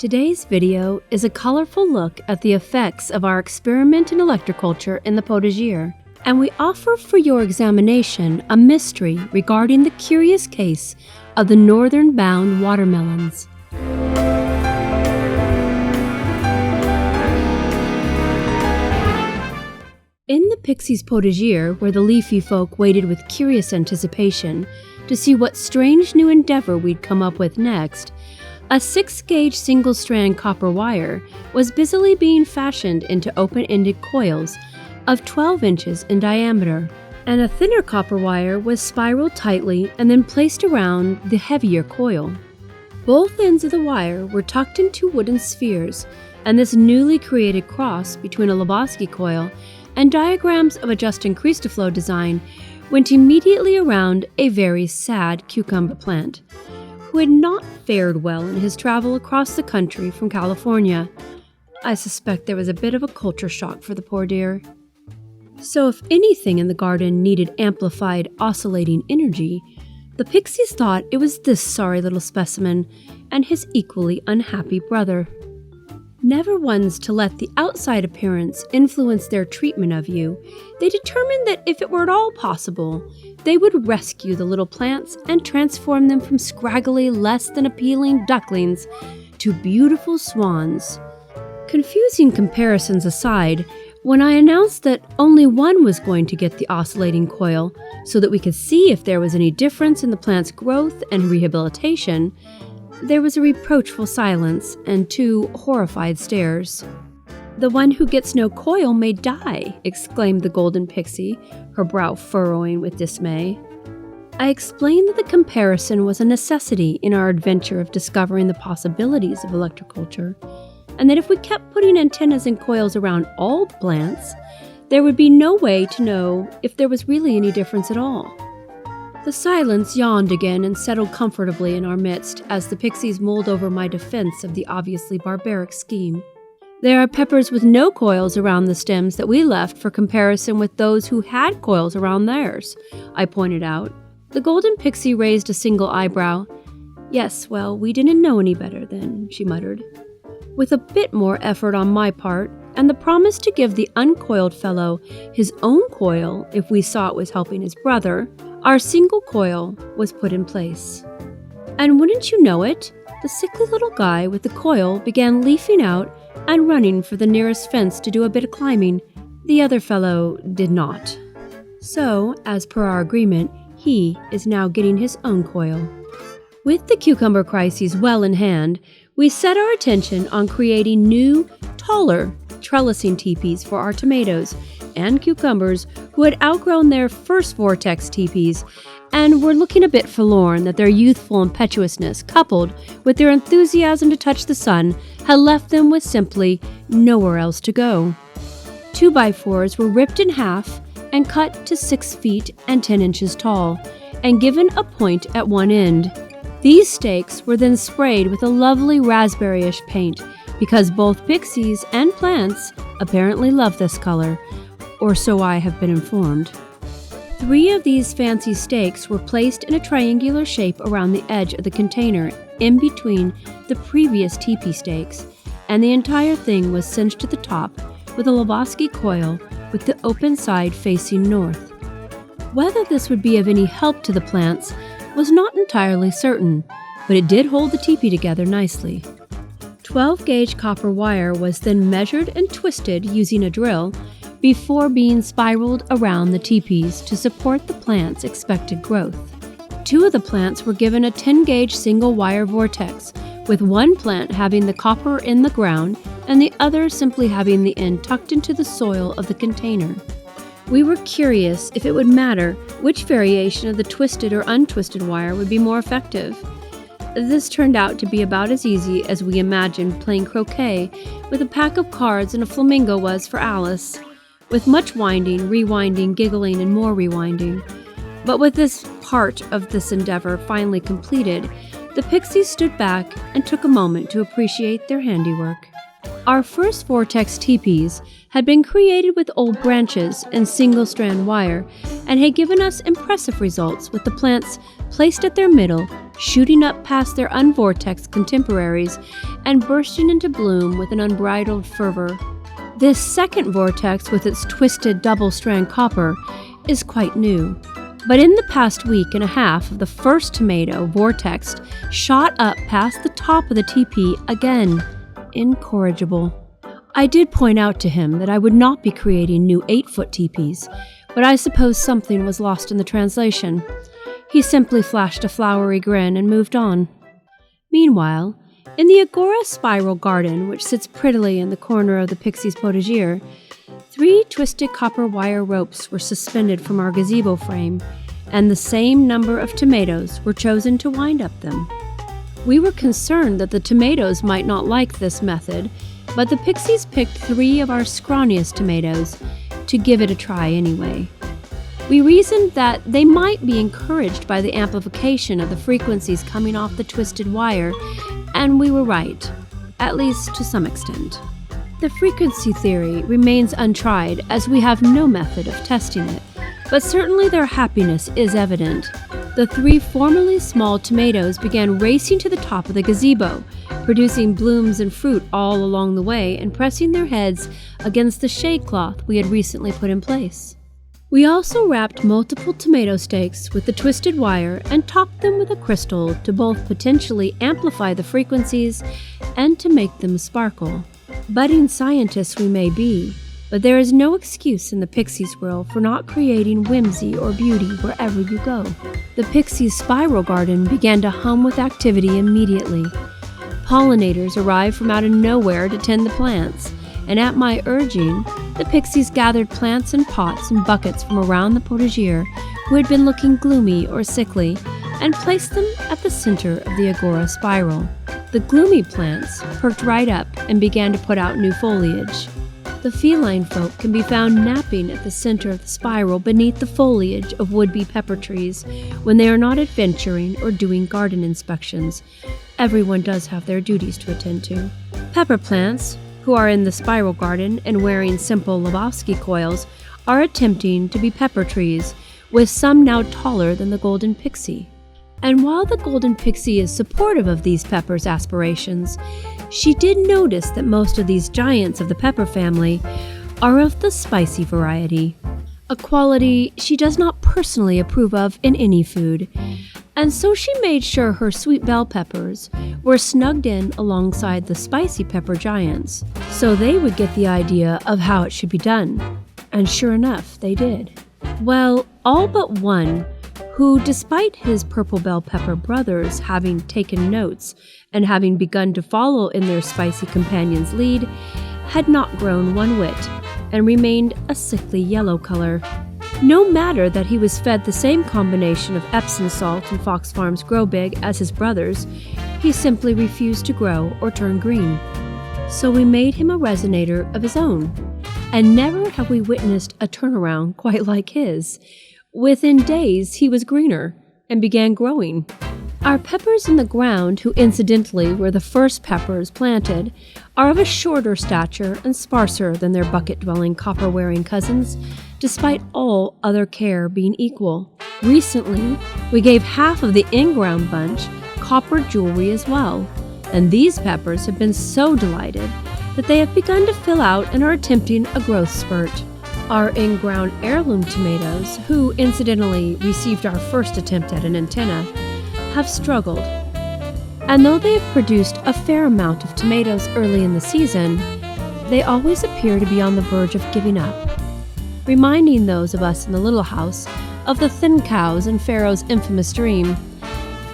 Today's video is a colorful look at the effects of our experiment in electroculture in the Potager, and we offer for your examination a mystery regarding the curious case of the northern-bound watermelons. In the Pixies' Potager, where the leafy folk waited with curious anticipation to see what strange new endeavor we'd come up with next, a 6-gauge single-strand copper wire was busily being fashioned into open-ended coils of 12 inches in diameter, and a thinner copper wire was spiraled tightly and then placed around the heavier coil. Both ends of the wire were tucked into wooden spheres, and this newly created cross between a Lakhovsky coil and diagrams of a just-increased-to-flow design went immediately around a very sad cucumber plant, who had not fared well in his travel across the country from California. I suspect there was a bit of a culture shock for the poor dear. So if anything in the garden needed amplified oscillating energy, the Pixies thought it was this sorry little specimen and his equally unhappy brother. Never ones to let the outside appearance influence their treatment of you, they determined that if it were at all possible, they would rescue the little plants and transform them from scraggly, less than appealing ducklings to beautiful swans. Confusing comparisons aside, when I announced that only one was going to get the oscillating coil so that we could see if there was any difference in the plant's growth and rehabilitation, there was a reproachful silence and 2 horrified stares. "The one who gets no coil may die," exclaimed the golden pixie, her brow furrowing with dismay. I explained that the comparison was a necessity in our adventure of discovering the possibilities of electroculture, and that if we kept putting antennas and coils around all plants, there would be no way to know if there was really any difference at all. The silence yawned again and settled comfortably in our midst as the Pixies mulled over my defense of the obviously barbaric scheme. "There are peppers with no coils around the stems that we left for comparison with those who had coils around theirs," I pointed out. The golden pixie raised a single eyebrow. "Yes, well, we didn't know any better then," she muttered. With a bit more effort on my part, and the promise to give the uncoiled fellow his own coil if we saw it was helping his brother, our single coil was put in place. And wouldn't you know it, the sickly little guy with the coil began leafing out and running for the nearest fence to do a bit of climbing. The other fellow did not. So, as per our agreement, he is now getting his own coil. With the cucumber crises well in hand, we set our attention on creating new, taller trellising teepees for our tomatoes and cucumbers who had outgrown their first vortex teepees and were looking a bit forlorn that their youthful impetuousness, coupled with their enthusiasm to touch the sun, had left them with simply nowhere else to go. 2x4s were ripped in half and cut to 6 feet and 10 inches tall, and given a point at one end. These stakes were then sprayed with a lovely raspberryish paint, because both pixies and plants apparently love this color, or so I have been informed. 3 of these fancy stakes were placed in a triangular shape around the edge of the container, in between the previous teepee stakes, and the entire thing was cinched to the top with a Lakhovsky coil with the open side facing north. Whether this would be of any help to the plants was not entirely certain, but it did hold the teepee together nicely. 12-gauge copper wire was then measured and twisted using a drill before being spiraled around the teepees to support the plant's expected growth. 2 of the plants were given a 10-gauge single-wire vortex, with one plant having the copper in the ground and the other simply having the end tucked into the soil of the container. We were curious if it would matter which variation of the twisted or untwisted wire would be more effective. This turned out to be about as easy as we imagined playing croquet with a pack of cards and a flamingo was for Alice, with much winding, rewinding, giggling, and more rewinding. But with this part of this endeavor finally completed, the Pixies stood back and took a moment to appreciate their handiwork. Our first vortex teepees had been created with old branches and single-strand wire and had given us impressive results with the plants placed at their middle, shooting up past their unvortexed contemporaries and bursting into bloom with an unbridled fervor. This second vortex, with its twisted double-strand copper, is quite new. But in the past week and a half, the first tomato, vortexed, shot up past the top of the teepee again. Incorrigible. I did point out to him that I would not be creating new 8-foot teepees, but I suppose something was lost in the translation. He simply flashed a flowery grin and moved on. Meanwhile, in the agora spiral garden, which sits prettily in the corner of the Pixies' Potager, 3 twisted copper wire ropes were suspended from our gazebo frame, and the same number of tomatoes were chosen to wind up them. We were concerned that the tomatoes might not like this method, but the Pixies picked 3 of our scrawniest tomatoes to give it a try anyway. We reasoned that they might be encouraged by the amplification of the frequencies coming off the twisted wire, and we were right, at least to some extent. The frequency theory remains untried as we have no method of testing it, but certainly their happiness is evident. The 3 formerly small tomatoes began racing to the top of the gazebo, producing blooms and fruit all along the way and pressing their heads against the shade cloth we had recently put in place. We also wrapped multiple tomato stakes with the twisted wire and topped them with a crystal to both potentially amplify the frequencies and to make them sparkle. Budding scientists we may be, but there is no excuse in the Pixies world for not creating whimsy or beauty wherever you go. The Pixies' spiral garden began to hum with activity immediately. Pollinators arrived from out of nowhere to tend the plants, and at my urging, the Pixies gathered plants in pots and buckets from around the potager who had been looking gloomy or sickly, and placed them at the center of the agora spiral. The gloomy plants perked right up and began to put out new foliage. The feline folk can be found napping at the center of the spiral beneath the foliage of would-be pepper trees when they are not adventuring or doing garden inspections. Everyone does have their duties to attend to. Pepper plants, who are in the spiral garden and wearing simple Lakhovsky coils, are attempting to be pepper trees, with some now taller than the golden pixie. And while the golden pixie is supportive of these peppers' aspirations, she did notice that most of these giants of the pepper family are of the spicy variety, a quality she does not personally approve of in any food, and so she made sure her sweet bell peppers were snugged in alongside the spicy pepper giants, so they would get the idea of how it should be done. And sure enough, they did. Well, all but one, who, despite his purple bell pepper brothers having taken notes and having begun to follow in their spicy companion's lead, had not grown one whit, and remained a sickly yellow color. No matter that he was fed the same combination of Epsom salt and Fox Farms Grow Big as his brothers, he simply refused to grow or turn green. So we made him a resonator of his own, and never have we witnessed a turnaround quite like his. Within days, he was greener and began growing. Our peppers in the ground, who incidentally were the first peppers planted, are of a shorter stature and sparser than their bucket-dwelling, copper-wearing cousins, despite all other care being equal. Recently, we gave half of the in-ground bunch copper jewelry as well, and these peppers have been so delighted that they have begun to fill out and are attempting a growth spurt. Our in-ground heirloom tomatoes, who incidentally received our first attempt at an antenna, have struggled. And though they have produced a fair amount of tomatoes early in the season, they always appear to be on the verge of giving up, reminding those of us in the little house of the thin cows in Pharaoh's infamous dream,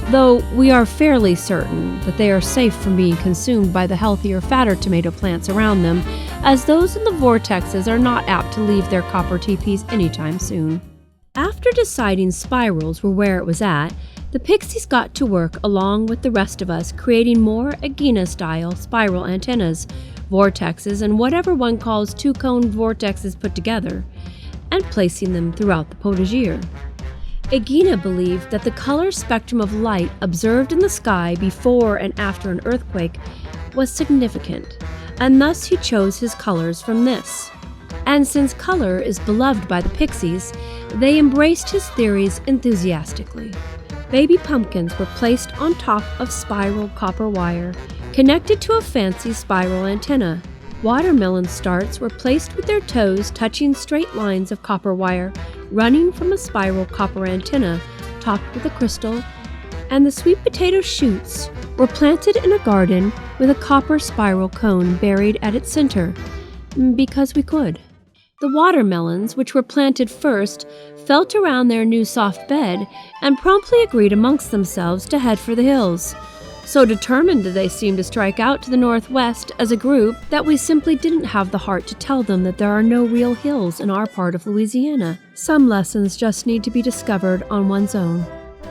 though we are fairly certain that they are safe from being consumed by the healthier, fatter tomato plants around them, as those in the vortexes are not apt to leave their copper teepees anytime soon. After deciding spirals were where it was at, the Pixies got to work along with the rest of us creating more Ighina-style spiral antennas, vortexes, and whatever one calls two-cone vortexes put together, and placing them throughout the potager. Ighina believed that the color spectrum of light observed in the sky before and after an earthquake was significant, and thus he chose his colors from this. And since color is beloved by the Pixies, they embraced his theories enthusiastically. Baby pumpkins were placed on top of spiral copper wire, connected to a fancy spiral antenna. Watermelon starts were placed with their toes touching straight lines of copper wire running from a spiral copper antenna topped with a crystal, and the sweet potato shoots were planted in a garden with a copper spiral cone buried at its center, because we could. The watermelons, which were planted first, felt around their new soft bed and promptly agreed amongst themselves to head for the hills. So determined did they seem to strike out to the northwest as a group that we simply didn't have the heart to tell them that there are no real hills in our part of Louisiana. Some lessons just need to be discovered on one's own.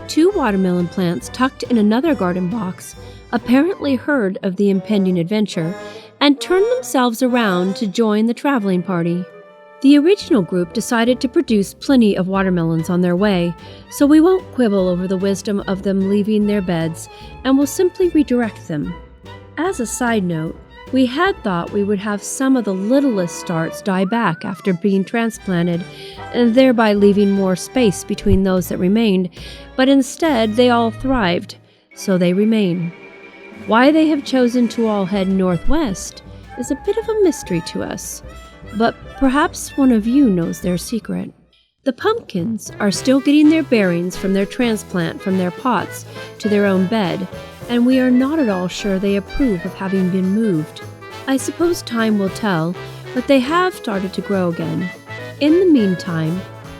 2 watermelon plants tucked in another garden box apparently heard of the impending adventure and turned themselves around to join the traveling party. The original group decided to produce plenty of watermelons on their way, so we won't quibble over the wisdom of them leaving their beds, and will simply redirect them. As a side note, we had thought we would have some of the littlest starts die back after being transplanted, and thereby leaving more space between those that remained, but instead they all thrived, so they remain. Why they have chosen to all head northwest is a bit of a mystery to us, but perhaps one of you knows their secret. The pumpkins are still getting their bearings from their transplant from their pots to their own bed, and we are not at all sure they approve of having been moved. I suppose time will tell, but they have started to grow again. In the meantime,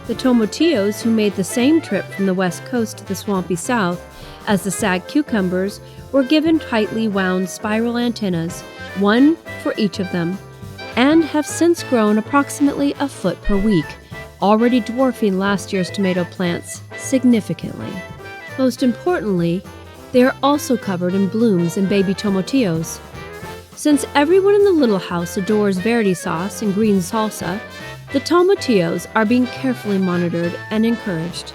the tomatillos, who made the same trip from the west coast to the swampy south as the sag cucumbers, were given tightly wound spiral antennas, one for each of them, and have since grown approximately a foot per week, already dwarfing last year's tomato plants significantly. Most importantly, they are also covered in blooms and baby tomatillos. Since everyone in the little house adores verde sauce and green salsa, the tomatillos are being carefully monitored and encouraged.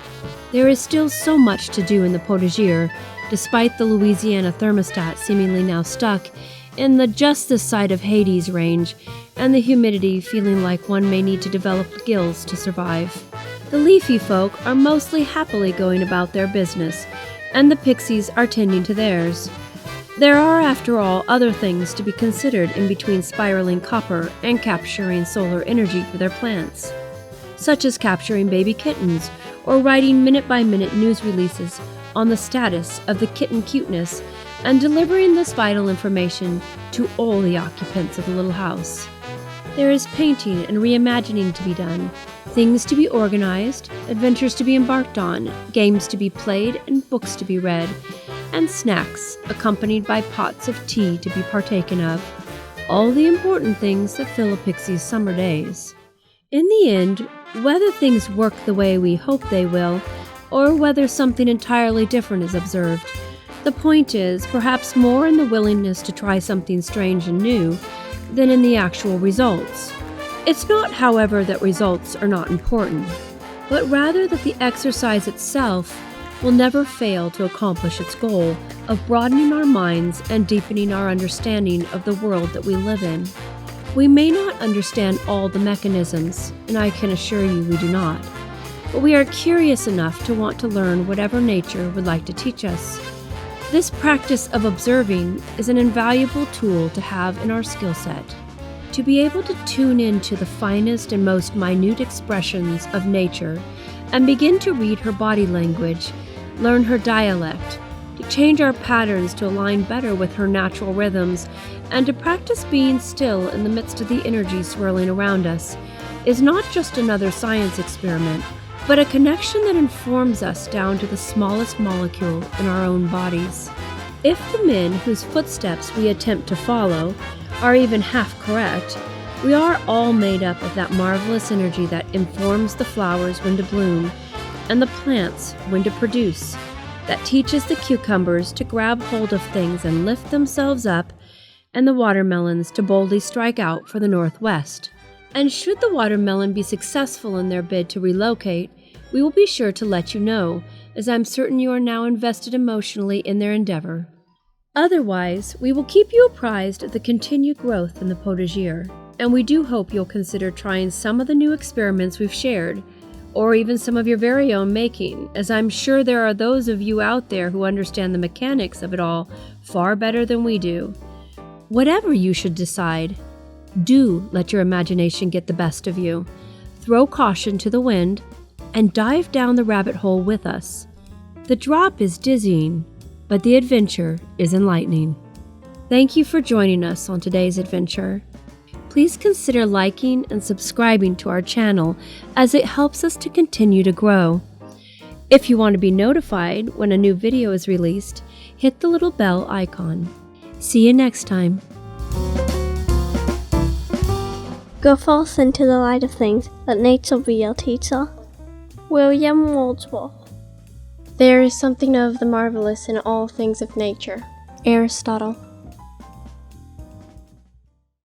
There is still so much to do in the Potager, despite the Louisiana thermostat seemingly now stuck in the just this side of Hades range, and the humidity feeling like one may need to develop gills to survive. The leafy folk are mostly happily going about their business, and the pixies are tending to theirs. There are, after all, other things to be considered in between spiraling copper and capturing solar energy for their plants, such as capturing baby kittens or writing minute-by-minute news releases on the status of the kitten cuteness and delivering this vital information to all the occupants of the little house. There is painting and reimagining to be done, things to be organized, adventures to be embarked on, games to be played, and books to be read, and snacks accompanied by pots of tea to be partaken of. All the important things that fill a pixie's summer days. In the end, whether things work the way we hope they will, or whether something entirely different is observed, the point is perhaps more in the willingness to try something strange and new than in the actual results. It's not, however, that results are not important, but rather that the exercise itself will never fail to accomplish its goal of broadening our minds and deepening our understanding of the world that we live in. We may not understand all the mechanisms, and I can assure you we do not, but we are curious enough to want to learn whatever nature would like to teach us. This practice of observing is an invaluable tool to have in our skill set. To be able to tune into the finest and most minute expressions of nature and begin to read her body language, learn her dialect, to change our patterns to align better with her natural rhythms, and to practice being still in the midst of the energy swirling around us, is not just another science experiment, but a connection that informs us down to the smallest molecule in our own bodies. If the men whose footsteps we attempt to follow are even half correct, we are all made up of that marvelous energy that informs the flowers when to bloom and the plants when to produce, that teaches the cucumbers to grab hold of things and lift themselves up, and the watermelons to boldly strike out for the northwest. And should the watermelon be successful in their bid to relocate, we will be sure to let you know, as I'm certain you are now invested emotionally in their endeavor. Otherwise, we will keep you apprised of the continued growth in the Potager, and we do hope you'll consider trying some of the new experiments we've shared, or even some of your very own making, as I'm sure there are those of you out there who understand the mechanics of it all far better than we do. Whatever you should decide, do let your imagination get the best of you. Throw caution to the wind and dive down the rabbit hole with us. The drop is dizzying, but the adventure is enlightening. Thank you for joining us on today's adventure. Please consider liking and subscribing to our channel as it helps us to continue to grow. If you want to be notified when a new video is released, hit the little bell icon. See you next time. Go forth into the light of things that nature real teacher. William Wordsworth. There is something of the marvelous in all things of nature. Aristotle.